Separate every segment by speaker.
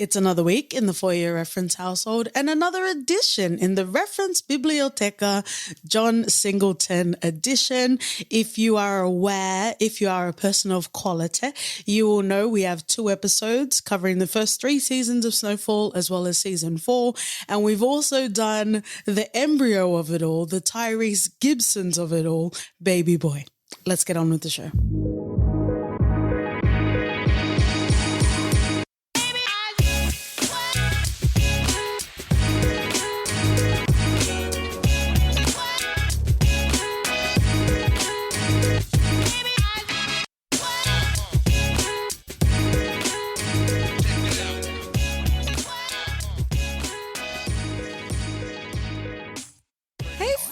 Speaker 1: It's another week in the Foyer Reference household and another edition in the Reference Biblioteca John Singleton edition. If you are aware, if you are a person of quality, you will know we have 2 episodes covering the first 3 seasons of Snowfall as well as season 4. And we've also done the embryo of it all, the Tyrese Gibsons of it all, Baby Boy. Let's get on with the show.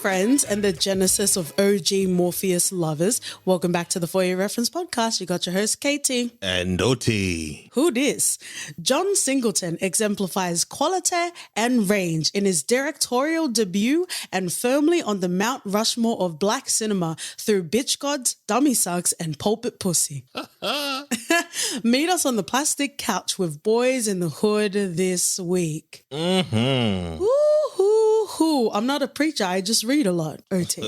Speaker 1: Friends and the genesis of OG Morpheus lovers. Welcome back to the Foyer Reference podcast. You got your host, Katie.
Speaker 2: And OT.
Speaker 1: Who dis? John Singleton exemplifies quality and range in his directorial debut and firmly on the Mount Rushmore of Black cinema through Bitch Gods, Dummy Sucks, and Pulpit Pussy. Meet us on the plastic couch with Boyz in the Hood this week.
Speaker 2: Mm-hmm.
Speaker 1: I'm not a preacher. I just read a lot. OT.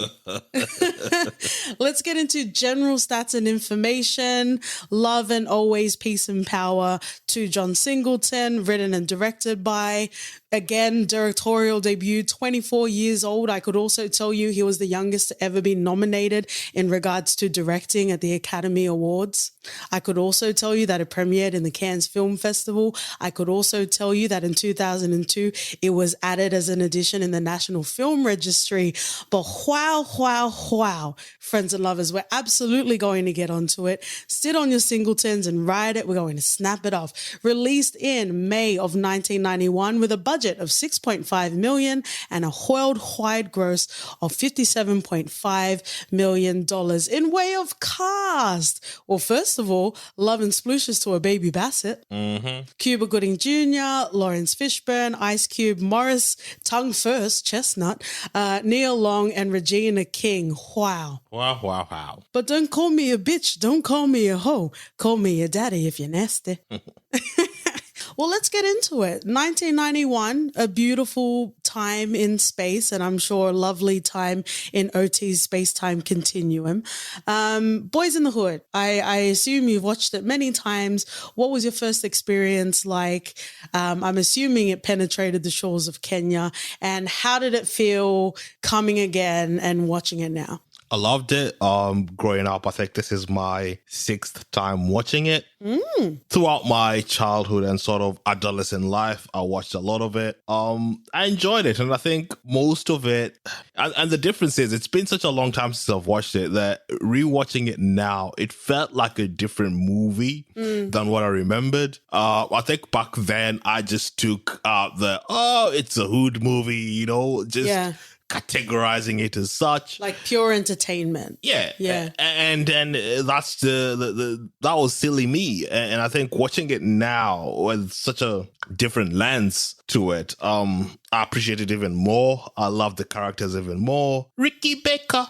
Speaker 1: Let's get into general stats and information. Love and always peace and power to John Singleton, written and directed by, again, directorial debut, 24 years old. I could also tell you he was the youngest to ever be nominated in regards to directing at the Academy Awards. I could also tell you that it premiered in the Cannes Film Festival. I could also tell you that in 2002, it was added as an addition in the National Film Registry. But wow, friends and lovers, we're absolutely going to get onto it. Sit on your singletons and ride it. We're going to snap it off. Released in May of 1991 with a budget of $6.5 million and a worldwide gross of $57.5 million in way of cast. Well, first of all, love and splooshes to a Baby Bassett, Cuba Gooding Jr., Lawrence Fishburne, Ice Cube, Morris, Tongue First, Chestnut, Neil Long, and Regina King. Wow.
Speaker 2: Wow.
Speaker 1: But don't call me a bitch. Don't call me a hoe. Call me your daddy if you're nasty. Well, let's get into it. 1991, a beautiful time in space, and I'm sure a lovely time in OT's space-time continuum. Boyz in the Hood. I assume you've watched it many times. What was your first experience like? I'm assuming it penetrated the shores of Kenya. And how did it feel coming again and watching it now?
Speaker 2: I loved it. Growing up, I think this is my 6th time watching it. Throughout my childhood and sort of adolescent life, I watched a lot of it. I enjoyed it, and I think most of it, and the difference is, it's been such a long time since I've watched it that rewatching it now, it felt like a different movie than what I remembered. I think back then I just took it's a hood movie, categorizing it as such,
Speaker 1: like pure entertainment.
Speaker 2: Yeah. And that's that was silly me. And I think watching it now with such a different lens to it, I appreciate it even more. I love the characters even more. Ricky Baker.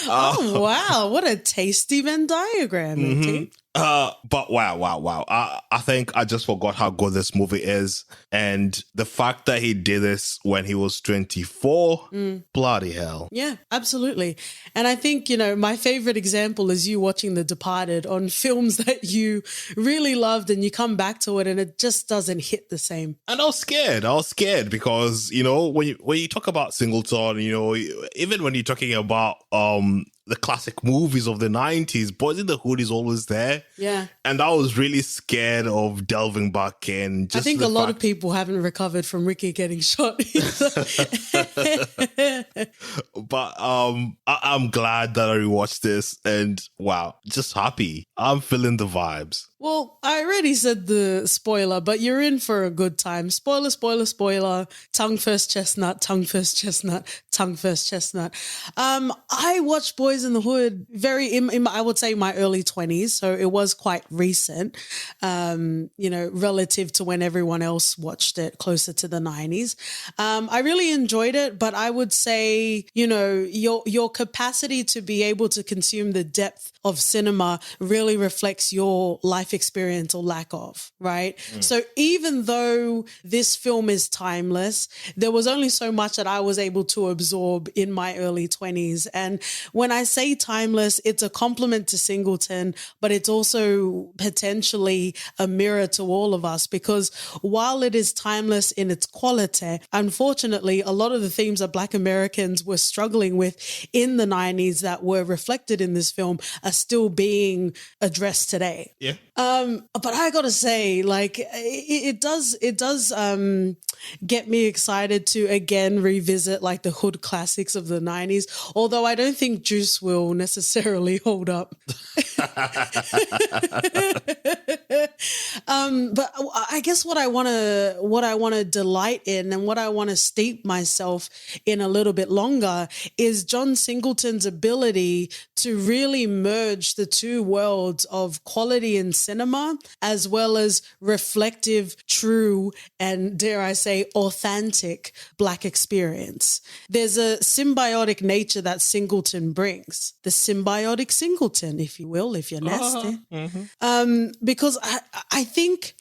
Speaker 1: Oh wow, what a tasty Venn diagram.
Speaker 2: But wow. I think I just forgot how good this movie is. And the fact that he did this when he was 24, bloody hell.
Speaker 1: Yeah, absolutely. And I think, my favorite example is you watching The Departed on films that you really loved and you come back to it and it just doesn't hit the same.
Speaker 2: And I was scared because, when you talk about Singleton, even when you're talking about the classic movies of the 90s, Boyz in the Hood is always there.
Speaker 1: Yeah.
Speaker 2: And I was really scared of delving back in.
Speaker 1: I think a lot of people haven't recovered from Ricky getting shot either.
Speaker 2: But I'm glad that I rewatched this and wow, just happy. I'm feeling the vibes.
Speaker 1: Well, I already said the spoiler, but you're in for a good time. Spoiler. Tongue first chestnut. I watched Boyz Boys in the Hood I would say my early 20s. So it was quite recent, relative to when everyone else watched it closer to the 90s. I really enjoyed it, but I would say, your capacity to be able to consume the depth of cinema really reflects your life experience or lack of, right? So even though this film is timeless, there was only so much that I was able to absorb in my early 20s. And when I say timeless, it's a compliment to Singleton, but it's also potentially a mirror to all of us, because while it is timeless in its quality, unfortunately, a lot of the themes that Black Americans were struggling with in the 90s that were reflected in this film are still being addressed today.
Speaker 2: Yeah.
Speaker 1: But I gotta say, like, it does get me excited to again revisit like the hood classics of the 90s, although I don't think Juice will necessarily hold up. But I guess what I want to delight in and what I want to steep myself in a little bit longer is John Singleton's ability to really merge the two worlds of quality in cinema as well as reflective, true, and dare I say, authentic Black experience. There's a symbiotic nature that Singleton brings. The symbiotic Singleton, if you will, if you're nasty. Because I think,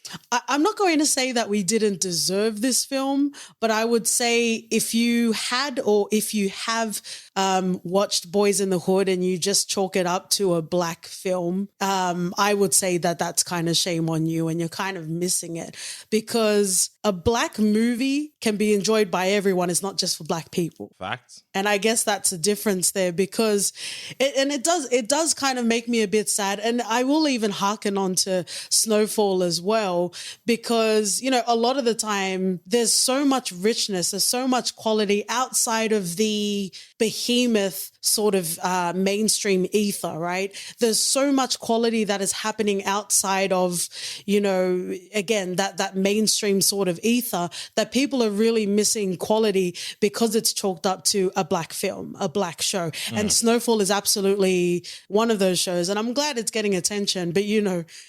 Speaker 1: I'm not going to say that we didn't deserve this film, but I would say if you had or if you have watched Boys in the Hood and you just chalk it up to a Black film, I would say that that's kind of shame on you and you're kind of missing it, because a Black movie can be enjoyed by everyone. It's not just for Black people.
Speaker 2: Facts.
Speaker 1: And I guess that's a difference there, because it does kind of make me a bit sad. And I will even hearken on to Snowfall as well, because, a lot of the time there's so much richness, there's so much quality outside of the behemoth sort of mainstream ether, right? There's so much quality that is happening outside of, again, that mainstream sort of ether, that people are really missing quality because it's chalked up to a Black film, a Black show. And Snowfall is absolutely one of those shows. And I'm glad it's getting attention. But,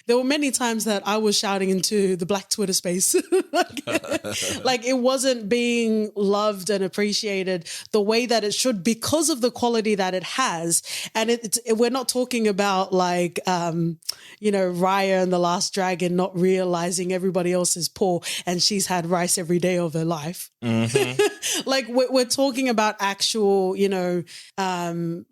Speaker 1: there were many times that I was shouting into the Black Twitter space. like it wasn't being loved and appreciated the way that it should because of the quality that it has. And we're not talking about like, Raya and the Last Dragon not realizing everybody else is poor and she's had rice every day of her life. Like we're talking about actual,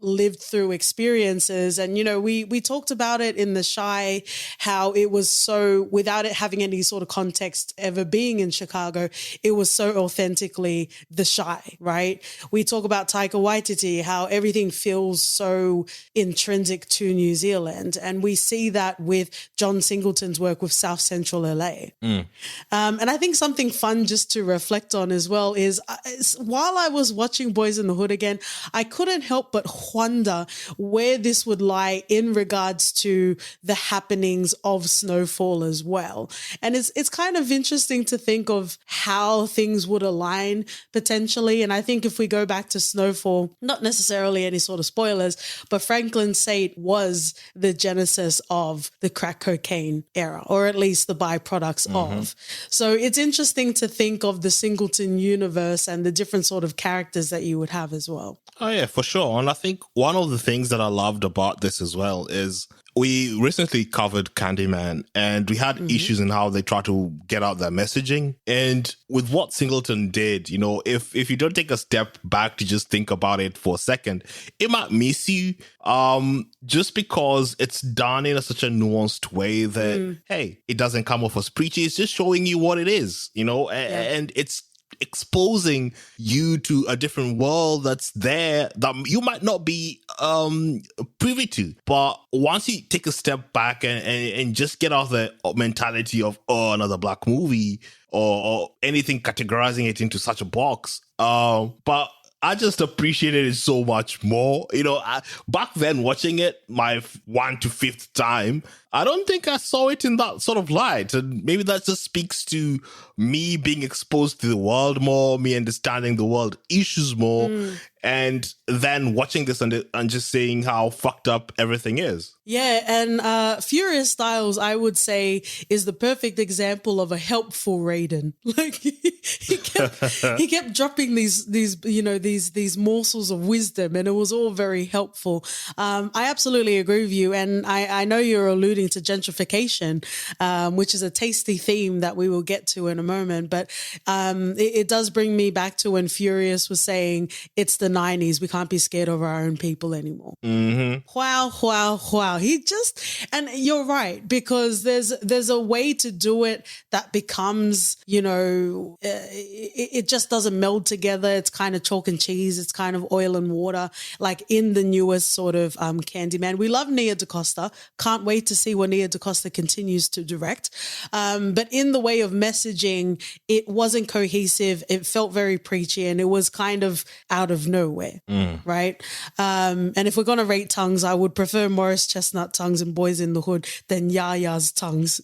Speaker 1: lived through experiences. And, we talked about it in The Shy, how it was so, without it having any sort of context ever being in Chicago, it was so authentically The Shy, right? We talk about Taika Waititi, how everything feels so intrinsic to New Zealand. And we see that with John Singleton's work with South Central LA. And I think something fun just to reflect on as well is while I was watching Boys in the Hood again, I couldn't help but wonder where this would lie in regards to the happenings of Snowfall as well. And it's kind of interesting to think of how things would align potentially. And I think if we go back to Snowfall, not necessarily any sort of spoilers, but Franklin Sate was the genesis of the crack cocaine era, or at least the byproducts of. So it's interesting to think of the Singleton universe and the different sort of characters that you would have as well.
Speaker 2: Oh, yeah, for sure. And I think one of the things that I loved about this as well is we recently covered Candyman, and we had issues in how they try to get out their messaging. And with what Singleton did, if you don't take a step back to just think about it for a second, it might miss you just because it's done in such a nuanced way that, hey, it doesn't come off as preachy. It's just showing you what it is, and it's exposing you to a different world that's there that you might not be privy to. But once you take a step back and just get off the mentality of another Black movie or anything categorizing it into such a box, but I just appreciated it so much more. Back then watching it, my 1 to 5th time, I don't think I saw it in that sort of light. And maybe that just speaks to me being exposed to the world more, me understanding the world issues more, and then watching this and just seeing how fucked up everything is.
Speaker 1: Yeah, and Furious Styles, I would say, is the perfect example of a helpful Raiden. Like he kept dropping these morsels of wisdom, and it was all very helpful. I absolutely agree with you, and I know you're alluding to gentrification, which is a tasty theme that we will get to in a moment. But it does bring me back to when Furious was saying it's the 90s. We can't be scared of our own people anymore.
Speaker 2: Mm-hmm.
Speaker 1: Wow. And you're right, because there's a way to do it that becomes, it just doesn't meld together. It's kind of chalk and cheese. It's kind of oil and water, like in the newest sort of Candyman. We love Nia DaCosta. Can't wait to see what Nia DaCosta continues to direct. But in the way of messaging, it wasn't cohesive. It felt very preachy, and it was kind of out of nowhere, right? And if we're going to rate tongues, I would prefer Morris Chestnut tongues and Boys in the Hood than Yaya's tongues.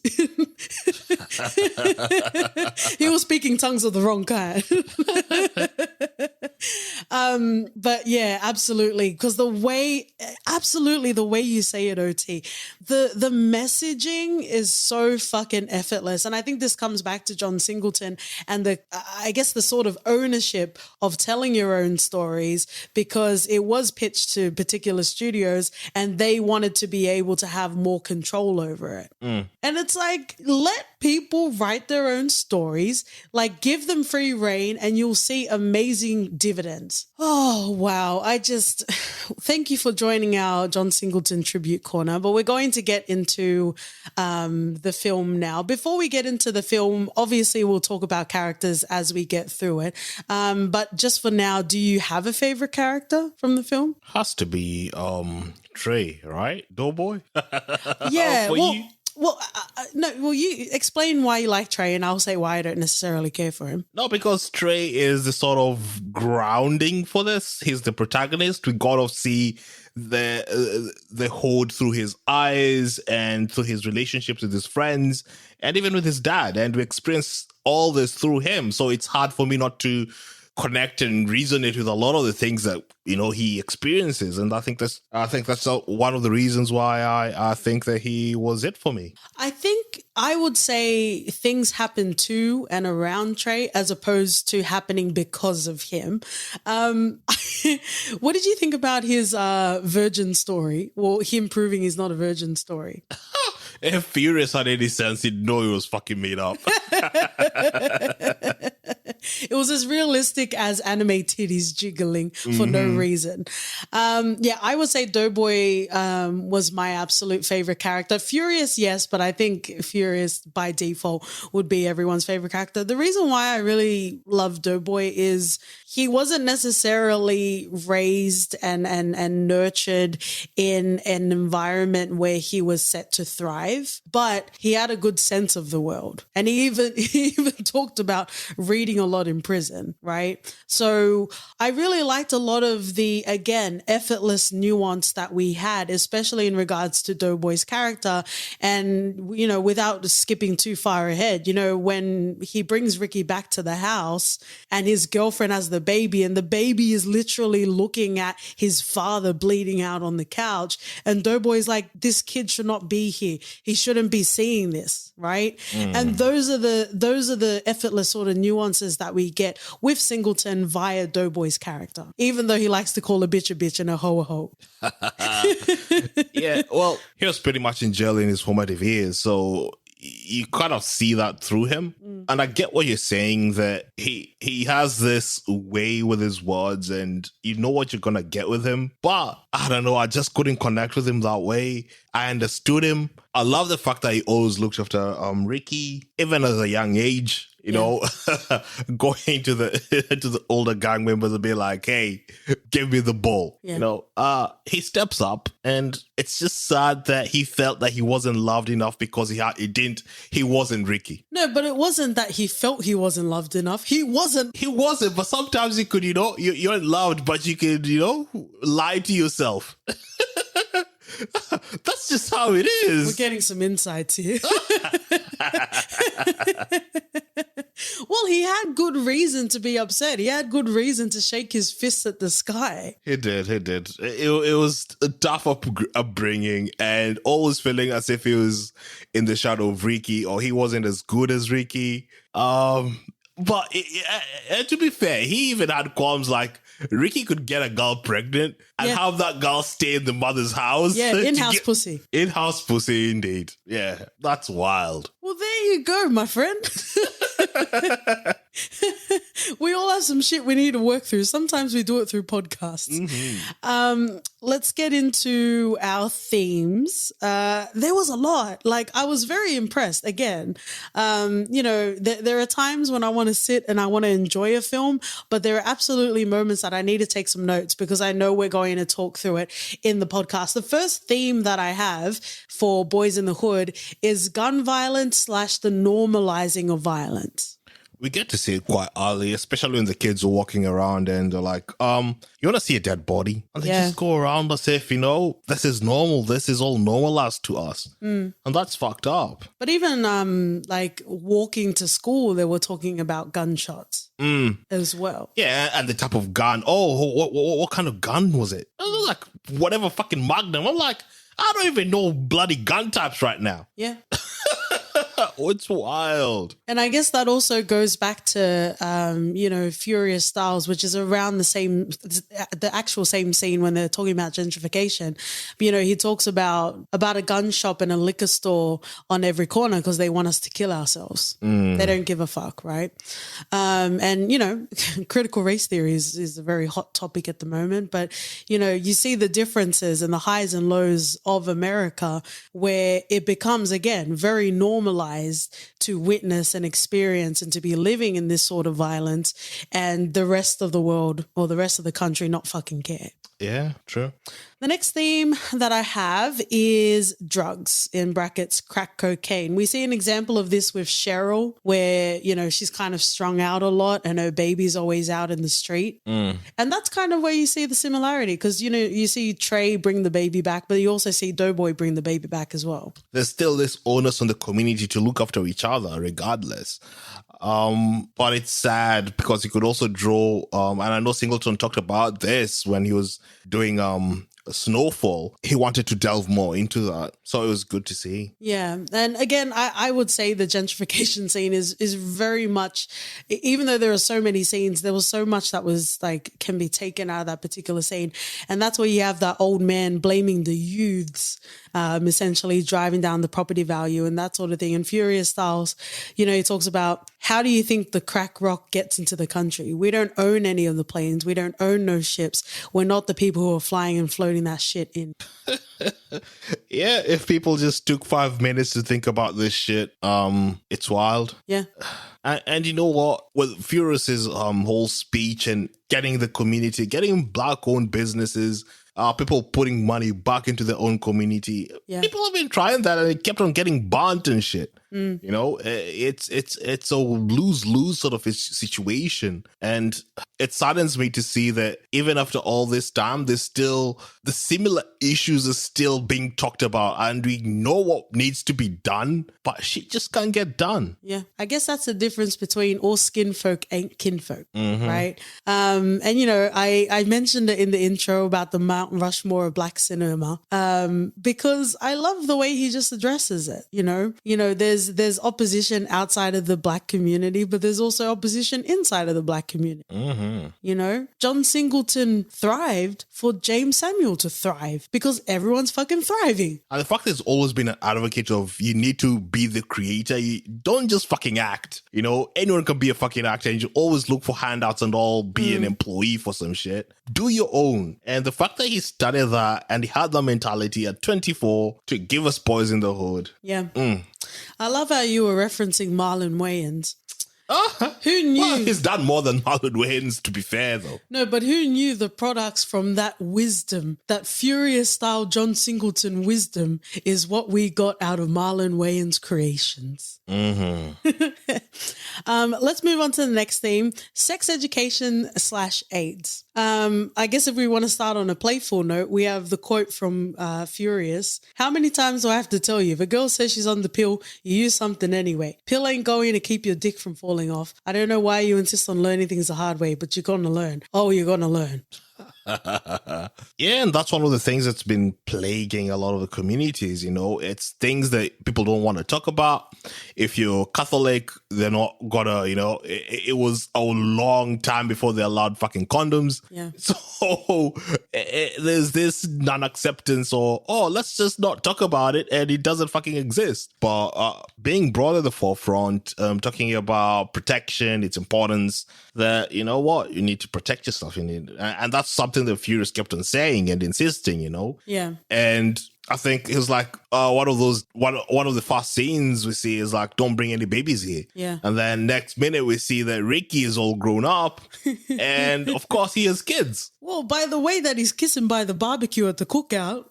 Speaker 1: He was speaking tongues of the wrong kind. But yeah, absolutely. Because the way you say it, OT, the messaging is so fucking effortless. And I think this comes back to John Singleton and the sort of ownership of telling your own stories, because it was pitched to particular studios and they wanted to be able to have more control over it. And it's like, let people write their own stories, like give them free reign and you'll see amazing dividends. Oh, wow. Thank you for joining our John Singleton tribute corner, but we're going to get into the film now. Before we get into the film, obviously we'll talk about characters as we get through it. But just for now, do you have a favorite character from the film?
Speaker 2: Has to be Trey, right? Doughboy?
Speaker 1: Yeah.
Speaker 2: For you?
Speaker 1: Well, you explain why you like Trey, and I'll say why I don't necessarily care for him.
Speaker 2: No, because Trey is the sort of grounding for this. He's the protagonist. We got to see the Hood through his eyes and through his relationships with his friends and even with his dad. And we experience all this through him. So it's hard for me not to connect and resonate with a lot of the things that he experiences, and I think that's one of the reasons why I think that he was it for me.
Speaker 1: I think I would say things happen to and around Trey as opposed to happening because of him. What did you think about his virgin story? Well, him proving he's not a virgin story.
Speaker 2: If Furious had any sense, he'd know he was fucking made up.
Speaker 1: It was as realistic as anime titties jiggling for no reason. I would say Doughboy was my absolute favorite character. Furious, yes, but I think Furious by default would be everyone's favorite character. The reason why I really love Doughboy is he wasn't necessarily raised and nurtured in an environment where he was set to thrive, but he had a good sense of the world. And he even talked about reading a lot in prison, right? So I really liked a lot of the, again, effortless nuance that we had, especially in regards to Doughboy's character. And, without skipping too far ahead, when he brings Ricky back to the house and his girlfriend has the baby, and the baby is literally looking at his father bleeding out on the couch, and Doughboy's like, this kid should not be here. He shouldn't be seeing this, right? And those are the effortless sort of nuances that we get with Singleton via Doughboy's character, even though he likes to call a bitch and a hoe a hoe.
Speaker 2: Yeah, well, he was pretty much in jail in his formative years, so you kind of see that through him. And I get what you're saying, that he has this way with his words and you know what you're going to get with him. But I don't know, I just couldn't connect with him that way. I understood him. I love the fact that he always looked after Ricky, even at a young age. Going to the older gang members and be like, hey, give me the ball. He steps up, and it's just sad that he felt that he wasn't loved enough because he wasn't Ricky.
Speaker 1: No, but it wasn't that he felt he wasn't loved enough. He wasn't,
Speaker 2: but sometimes you could, you're loved, but you could, lie to yourself. That's just how it is.
Speaker 1: We're getting some insights here. Well, he had good reason to be upset. He had good reason to shake his fist at the sky.
Speaker 2: He did. It was a tough upbringing and always feeling as if he was in the shadow of Ricky or he wasn't as good as Ricky. But to be fair, he even had qualms like Ricky could get a girl pregnant and have that girl stay in the mother's house.
Speaker 1: Yeah, in-house pussy.
Speaker 2: In-house pussy, indeed. Yeah, that's wild.
Speaker 1: Well, there you go, my friend. We all have some shit we need to work through. Sometimes we do it through podcasts. Mm-hmm. Let's get into our themes. There was a lot. Like, I was very impressed. Again, there are times when I want to sit and I want to enjoy a film, but there are absolutely moments that I need to take some notes because I know we're going to talk through it in the podcast. The first theme that I have for Boyz n the Hood is gun violence / the normalizing of violence.
Speaker 2: We get to see it quite early, especially when the kids are walking around and they're like, you want to see a dead body? And they just go around as if, this is normal. This is all normalized to us. And that's fucked up.
Speaker 1: But even like walking to school, they were talking about gunshots as well.
Speaker 2: Yeah, and the type of gun. Oh, what kind of gun was it? It was like whatever fucking Magnum. I'm like, I don't even know bloody gun types right now.
Speaker 1: Yeah.
Speaker 2: It's wild.
Speaker 1: And I guess that also goes back to, Furious Styles, which is around the actual same scene when they're talking about gentrification. But, he talks about a gun shop and a liquor store on every corner because they want us to kill ourselves. They don't give a fuck, right? Critical race theory is a very hot topic at the moment. But, you see the differences and the highs and lows of America where it becomes, again, very normalized to witness and experience and to be living in this sort of violence and the rest of the world or the rest of the country not fucking care.
Speaker 2: Yeah, true.
Speaker 1: The next theme that I have is drugs, in brackets, crack cocaine. We see an example of this with Cheryl where, she's kind of strung out a lot and her baby's always out in the street. And that's kind of where you see the similarity because, you see Trey bring the baby back, but you also see Doughboy bring the baby back as well.
Speaker 2: There's still this onus on the community to look after each other regardless. But it's sad because you could also draw, and I know Singleton talked about this when he was doing Snowfall. He wanted to delve more into that. So it was good to see. Yeah.
Speaker 1: And again, I would say the gentrification scene is very much, even though there are so many scenes, there was so much that was like, can be taken out of that particular scene. And that's where you have that old man blaming the youths, essentially driving down the property value and that sort of thing. And Furious Styles, he talks about, how do you think the crack rock gets into the country? We don't own any of the planes. We don't own no ships. We're not the people who are flying and floating that shit in.
Speaker 2: Yeah, if people just took 5 minutes to think about this shit, it's wild.
Speaker 1: Yeah.
Speaker 2: And you know what? With Furious's whole speech and getting the community, getting black-owned businesses, people putting money back into their own community. Yeah. People have been trying that and it kept on getting burnt and shit. It's a lose-lose sort of a situation. And it saddens me to see that even after all this time, there's still the similar issues are still being talked about and we know what needs to be done, but shit just can't get done.
Speaker 1: Yeah. I guess that's the difference between all skin folk ain't kinfolk, right? I mentioned it in the intro about the Mount Rushmore of Black cinema because I love the way he just addresses it. There's opposition outside of the black community, but there's also opposition inside of the black community. John Singleton thrived for James Samuel to thrive because everyone's fucking thriving.
Speaker 2: And the fact there's always been an advocate of you need to be the creator. You don't just fucking act. Anyone can be a fucking actor and you always look for handouts and all be an employee for some shit. Do your own. And the fact that he studied that and he had that mentality at 24 to give us Boyz n the Hood.
Speaker 1: Yeah. I love how you were referencing Marlon Wayans. Who knew?
Speaker 2: Well, he's done more than Marlon Wayans, to be fair, though.
Speaker 1: No, but who knew the products from that wisdom, that Furious-style John Singleton wisdom, is what we got out of Marlon Wayans' creations. Let's move on to the next theme, sex education / AIDS. I guess if we want to start on a playful note, we have the quote from Furious. How many times do I have to tell you? If a girl says she's on the pill, you use something anyway. Pill ain't going to keep your dick from falling off. I don't know why you insist on learning things the hard way, but you're going to learn. Oh, you're going to learn.
Speaker 2: Yeah, and that's one of the things that's been plaguing a lot of the communities. It's things that people don't want to talk about. If you're Catholic, they're not gonna, it was a long time before they allowed fucking condoms.
Speaker 1: Yeah.
Speaker 2: So there's this non-acceptance, or let's just not talk about it, and it doesn't fucking exist. But being brought at the forefront, talking about protection, its importance, that you need to protect yourself. And that's something that Furious kept on saying and insisting.
Speaker 1: Yeah.
Speaker 2: And I think it was like one of the first scenes we see is like, don't bring any babies here.
Speaker 1: Yeah.
Speaker 2: And then next minute we see that Ricky is all grown up and of course he has kids.
Speaker 1: Well, by the way that he's kissing by the barbecue at the cookout,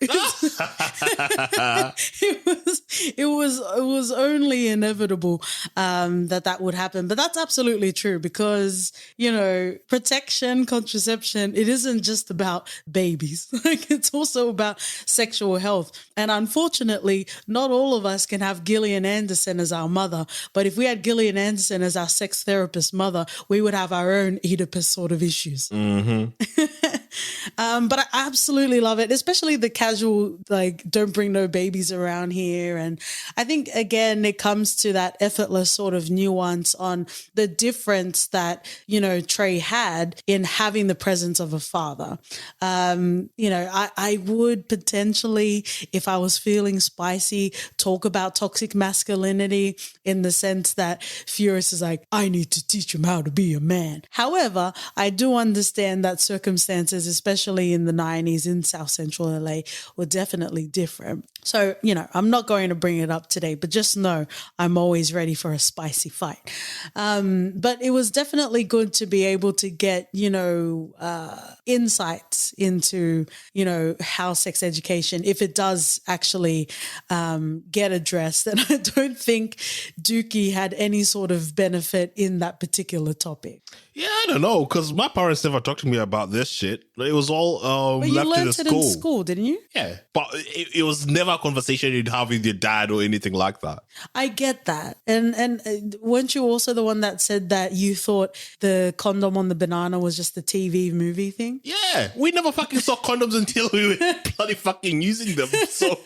Speaker 1: it was only inevitable that would happen. But that's absolutely true because, protection, contraception, it isn't just about babies. Like it's also about sexual health. And unfortunately, not all of us can have Gillian Anderson as our mother. But if we had Gillian Anderson as our sex therapist mother, we would have our own Oedipus sort of issues.
Speaker 2: Mm-hmm.
Speaker 1: But I absolutely love it, especially the casual, like, don't bring no babies around here. And I think, again, it comes to that effortless sort of nuance on the difference that, Trey had in having the presence of a father. I would potentially, if I was feeling spicy, talk about toxic masculinity in the sense that Furious is like, I need to teach him how to be a man. However, I do understand that circumstances, especially in the 90s in South Central LA, were definitely different. So, I'm not going to bring it up today, but just know I'm always ready for a spicy fight. But it was definitely good to be able to get, insights into, how sex education, if it does actually get addressed. And I don't think Dookie had any sort of benefit in that particular topic.
Speaker 2: Yeah, I don't know, because my parents never talked to me about this shit. It was all
Speaker 1: but you
Speaker 2: left to the
Speaker 1: learned it in school, didn't you?
Speaker 2: Yeah, but it was never a conversation you'd have with your dad or anything like that.
Speaker 1: I get that. And weren't you also the one that said that you thought the condom on the banana was just a TV movie thing?
Speaker 2: Yeah, we never fucking saw condoms until we were bloody fucking using them. So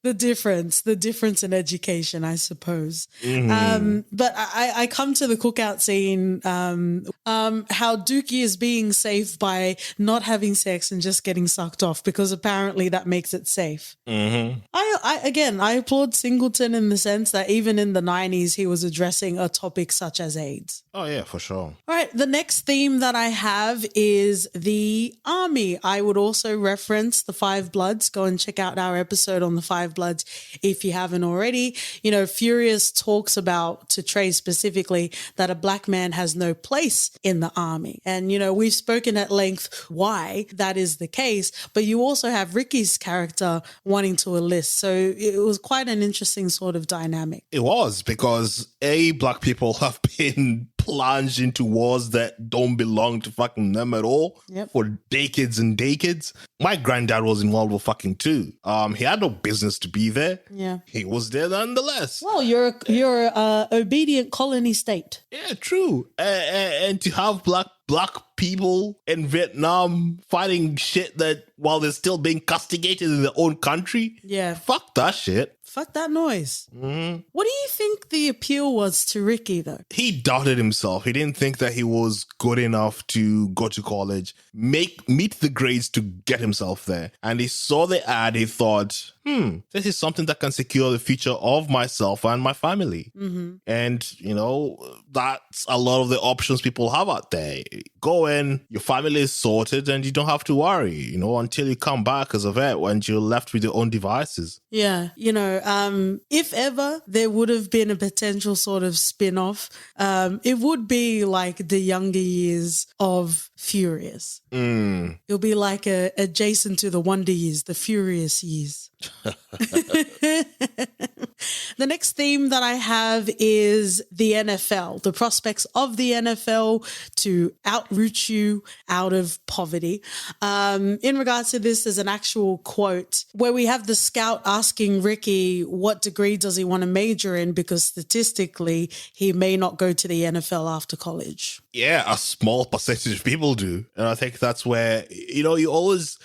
Speaker 1: the difference in education, I suppose.
Speaker 2: Mm-hmm.
Speaker 1: But I come to the cookout scene, how Dookie is being safe by not having sex and just getting sucked off, because apparently that makes it safe.
Speaker 2: Mm-hmm.
Speaker 1: I applaud Singleton in the sense that even in the 90s, he was addressing a topic such as AIDS.
Speaker 2: Oh, yeah, for sure.
Speaker 1: All right. The next theme that I have is the army. I would also reference the Five Bloods. Go and check out our episode on the Five Bloods if you haven't already. Furious talks about, to Trey specifically, that a black man has no place in the army. And, we've spoken at length why that is the case, but you also have Ricky's character wanting to enlist. So it was quite an interesting sort of dynamic.
Speaker 2: It was, because black people have been plunged into wars that don't belong to fucking them at all.
Speaker 1: Yep.
Speaker 2: For decades and decades. My granddad was in World War fucking II. He had no business to be there.
Speaker 1: Yeah.
Speaker 2: He was there nonetheless.
Speaker 1: Well, you're a obedient colony state.
Speaker 2: Yeah, true. And to have black people in Vietnam fighting shit that while they're still being castigated in their own country.
Speaker 1: Yeah.
Speaker 2: Fuck that shit.
Speaker 1: Fuck that noise.
Speaker 2: Mm-hmm.
Speaker 1: What do you think the appeal was to Ricky, though?
Speaker 2: He doubted himself. He didn't think that he was good enough to go to college, meet the grades to get himself there. And he saw the ad. He thought, this is something that can secure the future of myself and my family.
Speaker 1: Mm-hmm.
Speaker 2: And, that's a lot of the options people have out there. Go in, your family is sorted, and you don't have to worry, until you come back as a vet when you're left with your own devices.
Speaker 1: Yeah. If ever there would have been a potential sort of spin-off, it would be like the younger years of Furious. It'll be like adjacent to the Wonder Years, the Furious years. The next theme that I have is the NFL, the prospects of the NFL to outroot you out of poverty. In regards to this, there's an actual quote where we have the scout asking Ricky what degree does he want to major in because statistically he may not go to the NFL after college.
Speaker 2: Yeah, a small percentage of people do. And I think that's where, you always...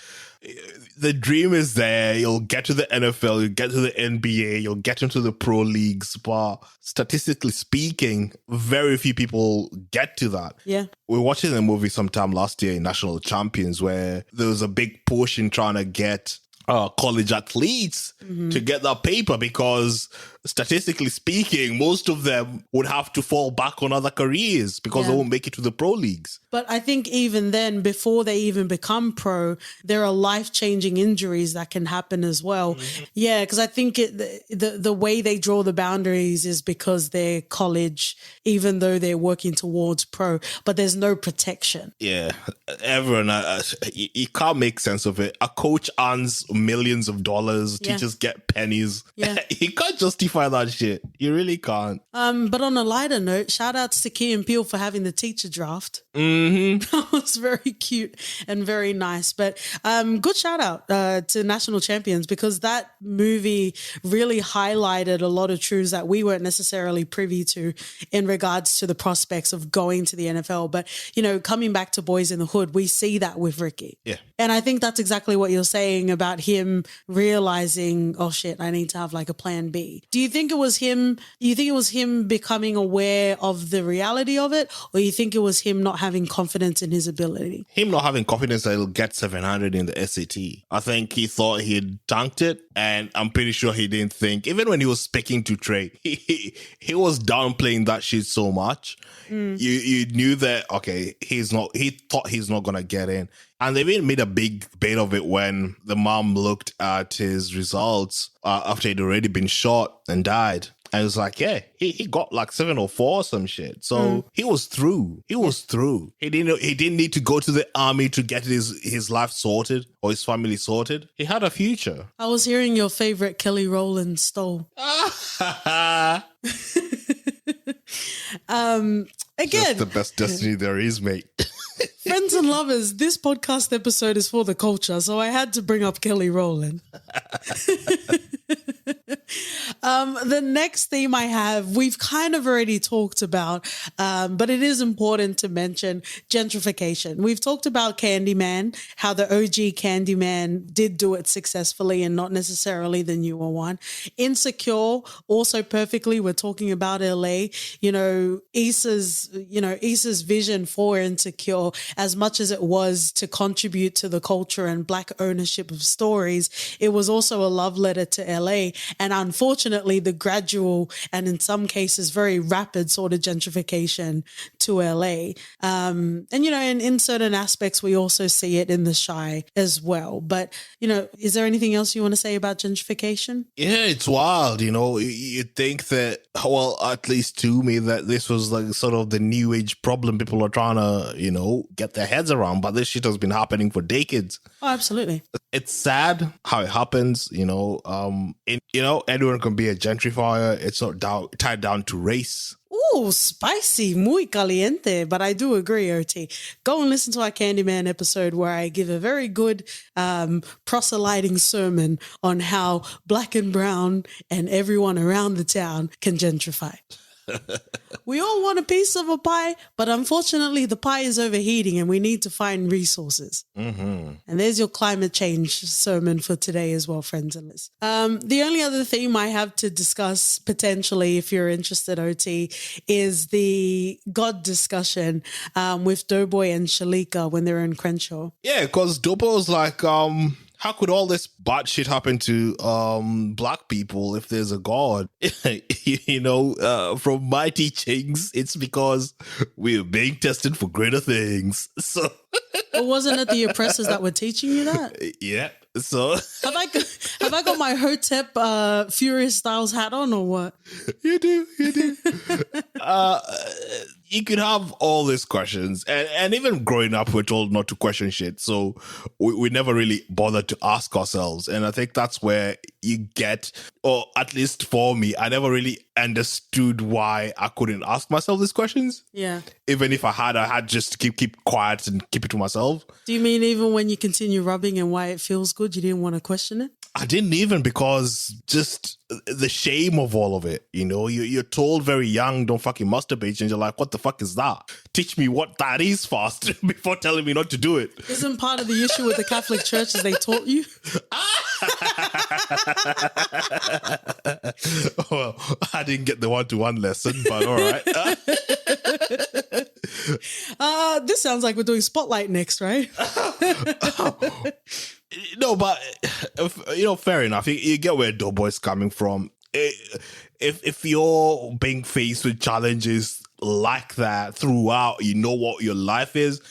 Speaker 2: The dream is there. You'll get to the NFL, you'll get to the NBA, you'll get into the pro leagues. But statistically speaking, very few people get to that.
Speaker 1: Yeah.
Speaker 2: We were watching a movie sometime last year in National Champions where there was a big push in trying to get college athletes to get that paper because statistically speaking, most of them would have to fall back on other careers because they won't make it to the pro leagues.
Speaker 1: But I think even then, before they even become pro, there are life-changing injuries that can happen as well. Yeah, because I think the way they draw the boundaries is because they're college, even though they're working towards pro, but there's no protection.
Speaker 2: Yeah, everyone, you can't make sense of it. A coach earns millions of dollars, teachers get pennies.
Speaker 1: Yeah.
Speaker 2: You can't justify that shit. You really can't.
Speaker 1: But on a lighter note, shout outs to Key and Peele for having the teacher draft. That was very cute and very nice. But good shout out to National Champions because that movie really highlighted a lot of truths that we weren't necessarily privy to in regards to the prospects of going to the NFL. But, coming back to Boys in the Hood, we see that with Ricky.
Speaker 2: Yeah.
Speaker 1: And I think that's exactly what you're saying about him realizing, oh shit, I need to have like a plan B. Do you think it was him? You think it was him becoming aware of the reality of it? Or you think it was him not having confidence in his ability?
Speaker 2: Him not having confidence that he'll get 700 in the SAT. I think he thought he'd dunked it. And I'm pretty sure he didn't think, even when he was speaking to Trey, he was downplaying that shit so much. You knew that, okay, he thought he's not going to get in. And they even made a big bait of it when the mom looked at his results after he'd already been shot and died. And it was like, yeah, he got like 704 or some shit. So he was through. He was through. He didn't need to go to the army to get his life sorted or his family sorted. He had a future.
Speaker 1: I was hearing your favorite Kelly Rowland stole. Again,
Speaker 2: that's the best destiny there is, mate.
Speaker 1: Friends and lovers, this podcast episode is for the culture, so I had to bring up Kelly Rowland. The next theme I have, we've kind of already talked about, but it is important to mention gentrification. We've talked about Candyman, how the OG Candyman did do it successfully and not necessarily the newer one. Insecure, also perfectly, we're talking about LA. Issa's vision for Insecure, as much as it was to contribute to the culture and Black ownership of stories, it was also a love letter to LA. And unfortunately, the gradual and in some cases very rapid sort of gentrification to LA. And in certain aspects, we also see it in the Shy as well. But, is there anything else you want to say about gentrification?
Speaker 2: Yeah, it's wild. You'd think that, well, at least to me, that this was like sort of the new age problem people are trying to, get their heads around. But this shit has been happening for decades.
Speaker 1: Oh, absolutely.
Speaker 2: It's sad how it happens, anyone can be a gentrifier. It's not tied down to race.
Speaker 1: Ooh, spicy, muy caliente. But I do agree, OT. Go and listen to our Candyman episode where I give a very good proselyting sermon on how Black and brown and everyone around the town can gentrify. We all want a piece of a pie, but unfortunately the pie is overheating and we need to find resources. And there's your climate change sermon for today as well, friends and listeners. The only other theme I have to discuss potentially, if you're interested, OT, is the God discussion with Doughboy and Shalika when they're in Crenshaw. Yeah,
Speaker 2: because Doughboy was like, how could all this bad shit happen to Black people if there's a God? From my teachings, it's because we're being tested for greater things. So,
Speaker 1: but wasn't it the oppressors that were teaching you that?
Speaker 2: Yeah. So
Speaker 1: have I got my Hotep Furious Styles hat on or what?
Speaker 2: You do. you could have all these questions, and even growing up, we're told not to question shit. So we never really bothered to ask ourselves. And I think that's where you get, or at least for me, I never really understood why I couldn't ask myself these questions.
Speaker 1: Yeah.
Speaker 2: Even if I had just to keep quiet and keep it to myself.
Speaker 1: Do you mean even when you continue rubbing and why it feels good, you didn't want to question it?
Speaker 2: I didn't even, because just the shame of all of it, you're told very young, don't fucking masturbate, and you're like, what the fuck is that? Teach me what that is first before telling me not to do it. Isn't
Speaker 1: part of the issue with the Catholic Church is they taught you?
Speaker 2: Well, I didn't get the one-to-one lesson, but all right.
Speaker 1: This sounds like we're doing Spotlight next, right?
Speaker 2: No, but fair enough. You get where Doughboy's coming from. If you're being faced with challenges like that throughout, what your life is,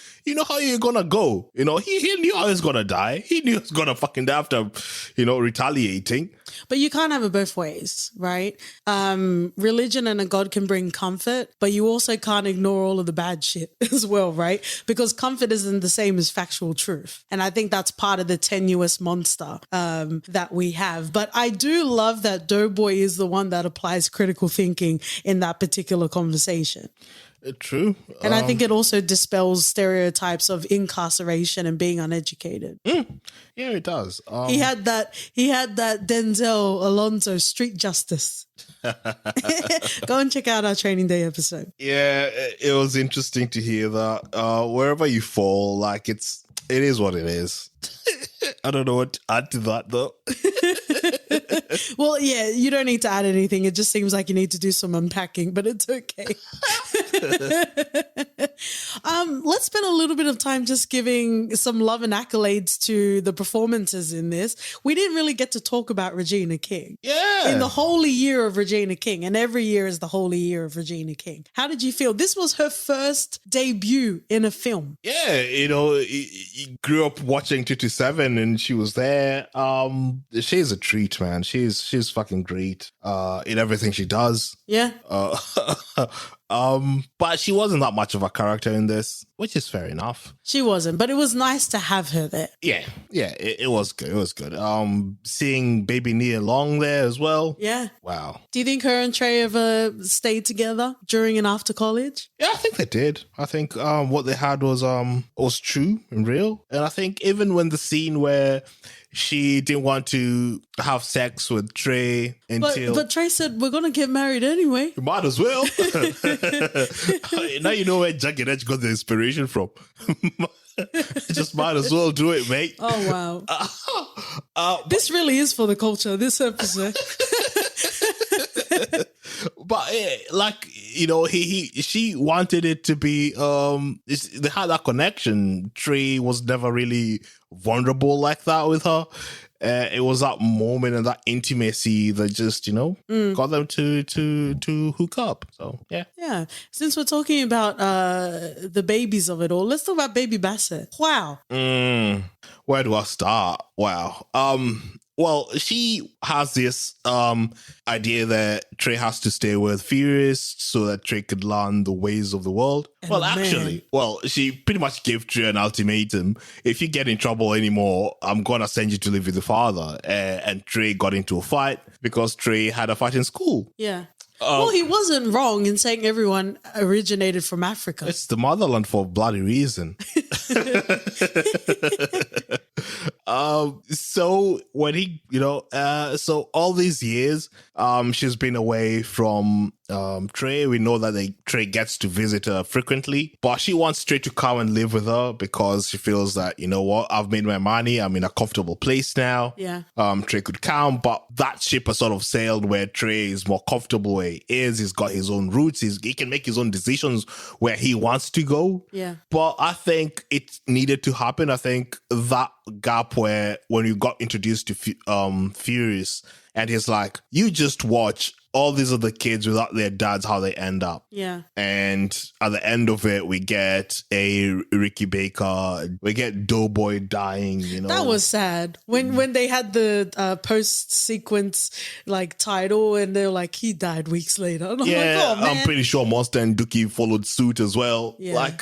Speaker 2: how you're gonna go. He knew how he's gonna die. He knew he was gonna fucking die after, retaliating.
Speaker 1: But you can't have it both ways, right? Religion and a God can bring comfort, but you also can't ignore all of the bad shit as well, right? Because comfort isn't the same as factual truth. And I think that's part of the tenuous monster that we have. But I do love that Doughboy is the one that applies critical thinking in that particular conversation.
Speaker 2: True.
Speaker 1: And I think it also dispels stereotypes of incarceration and being uneducated.
Speaker 2: Yeah, it does.
Speaker 1: He had that Denzel Alonso street justice. Go and check out our training day episode.
Speaker 2: Yeah, it was interesting to hear that. Wherever you fall, like it is what it is. I don't know what to add to that though.
Speaker 1: Well, yeah, you don't need to add anything. It just seems like you need to do some unpacking, but it's okay. Let's spend a little bit of time just giving some love and accolades to the performances in this. We didn't really get to talk about Regina King.
Speaker 2: Yeah.
Speaker 1: In the holy year of Regina King, and every year is the holy year of Regina King. How did you feel? This was her first debut in a film.
Speaker 2: Yeah, he grew up watching 227 and she was there. She's a treat, man. She's fucking great in everything she does.
Speaker 1: Yeah.
Speaker 2: But she wasn't that much of a character in this, which is fair enough.
Speaker 1: She wasn't, but it was nice to have her there.
Speaker 2: Yeah, it was good. It was good. Seeing baby Nia Long there as well.
Speaker 1: Yeah.
Speaker 2: Wow.
Speaker 1: Do you think her and Trey ever stayed together during and after college?
Speaker 2: Yeah, I think they did. I think what they had was true and real. And I think even when the scene where she didn't want to have sex with Trey until...
Speaker 1: But Trey said, we're going to get married anyway.
Speaker 2: You might as well. Now you know where Jagged Edge got the inspiration from. Just might as well do it, mate.
Speaker 1: Oh, wow. This really is for the culture, this episode.
Speaker 2: But she wanted it to be, they had that connection. Trey was never really vulnerable like that with her. It was that moment and that intimacy that just, got them to hook up. So, yeah. Yeah.
Speaker 1: Since we're talking about the babies of it all, let's talk about Baby Bassett. Wow.
Speaker 2: Where do I start? Wow. Well, she has this idea that Trey has to stay with Furious so that Trey could learn the ways of the world. She pretty much gave Trey an ultimatum. If you get in trouble anymore, I'm going to send you to live with your father. And Trey got into a fight because Trey had a fight in school.
Speaker 1: Yeah. Well, he wasn't wrong in saying everyone originated from Africa.
Speaker 2: It's the motherland for a bloody reason. So when he, so all these years, she's been away from Trey. We know that Trey gets to visit her frequently, but she wants Trey to come and live with her because she feels that, I've made my money. I'm in a comfortable place now.
Speaker 1: Yeah.
Speaker 2: Trey could come, but that ship has sort of sailed where Trey is more comfortable where he is. He's got his own roots. He can make his own decisions where he wants to go.
Speaker 1: Yeah.
Speaker 2: But I think it needed to happen. I think that gap where when you got introduced to Furious and he's like, you just watch all these are the kids without their dads, how they end up.
Speaker 1: Yeah.
Speaker 2: And at the end of it, we get a Ricky Baker, we get Doughboy dying, you know.
Speaker 1: That was sad. When they had the post-sequence like title and they're like, he died weeks later. And I'm like, oh, man.
Speaker 2: I'm pretty sure Monster and Dookie followed suit as well.
Speaker 1: Yeah.
Speaker 2: Like,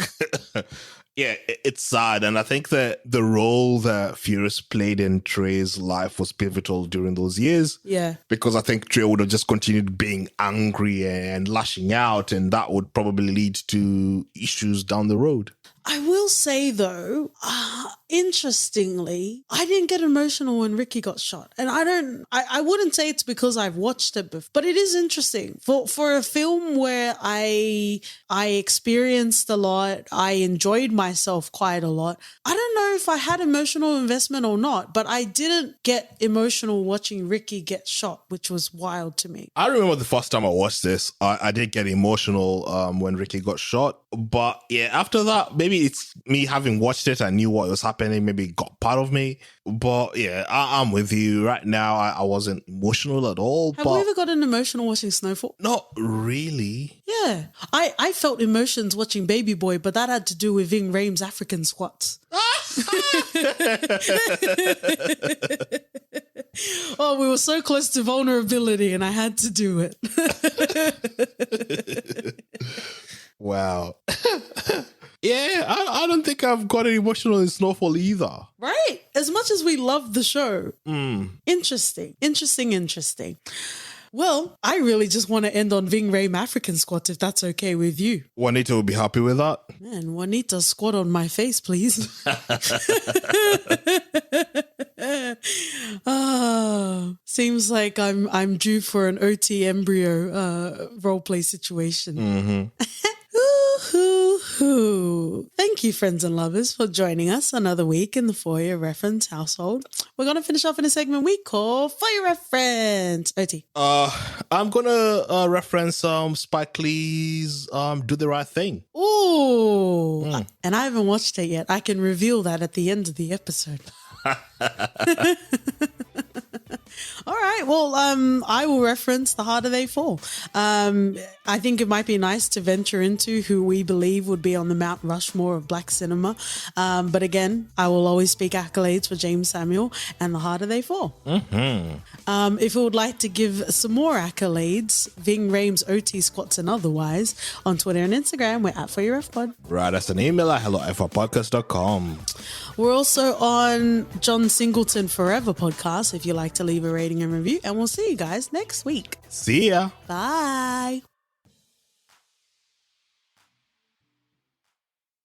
Speaker 2: yeah, it's sad. And I think that the role that Furious played in Trey's life was pivotal during those years.
Speaker 1: Yeah.
Speaker 2: Because I think Trey would have just continued being angry and lashing out, and that would probably lead to issues down the road.
Speaker 1: I will say though, interestingly, I didn't get emotional when Ricky got shot. And I wouldn't say it's because I've watched it before, but it is interesting. For a film where I experienced a lot, I enjoyed myself quite a lot. I don't know if I had emotional investment or not, but I didn't get emotional watching Ricky get shot, which was wild to me.
Speaker 2: I remember the first time I watched this, I did get emotional when Ricky got shot. But yeah, after that, maybe it's me having watched it, I knew what was happening, maybe it got part of me. But yeah, I'm with you. Right now, I wasn't emotional at all.
Speaker 1: Have you ever gotten emotional watching Snowfall?
Speaker 2: Not really.
Speaker 1: Yeah. I felt emotions watching Baby Boy, but that had to do with Ving Rhames' African squats. Oh, we were so close to vulnerability and I had to do it.
Speaker 2: Wow. Yeah, I don't think I've got any emotional in Snowfall either.
Speaker 1: Right. As much as we love the show. Interesting. Well, I really just want to end on Ving Rhames African squat, if that's okay with you.
Speaker 2: Juanita will be happy with that.
Speaker 1: Man, Juanita, squat on my face, please. Seems like I'm due for an OT embryo roleplay situation.
Speaker 2: Mm-hmm.
Speaker 1: Thank you, friends and lovers, for joining us another week in the For Your Reference household. We're going to finish off in a segment we call For Your Reference. OT.
Speaker 2: I'm going to reference Spike Lee's Do the Right Thing.
Speaker 1: Ooh. And I haven't watched it yet. I can reveal that at the end of the episode. All right. Well, I will reference The Harder They Fall. I think it might be nice to venture into who we believe would be on the Mount Rushmore of Black cinema. But again, I will always speak accolades for James Samuel and The Harder They Fall. Mm-hmm. If you would like to give some more accolades, Ving Rhames, OT squats and otherwise, on Twitter and Instagram, we're at For Your Ref Pod.
Speaker 2: Write us an email at hello@podcast.com.
Speaker 1: We're also on John Singleton Forever podcast if you like to leave a rating and review. And we'll see you guys next week.
Speaker 2: See ya.
Speaker 1: Bye.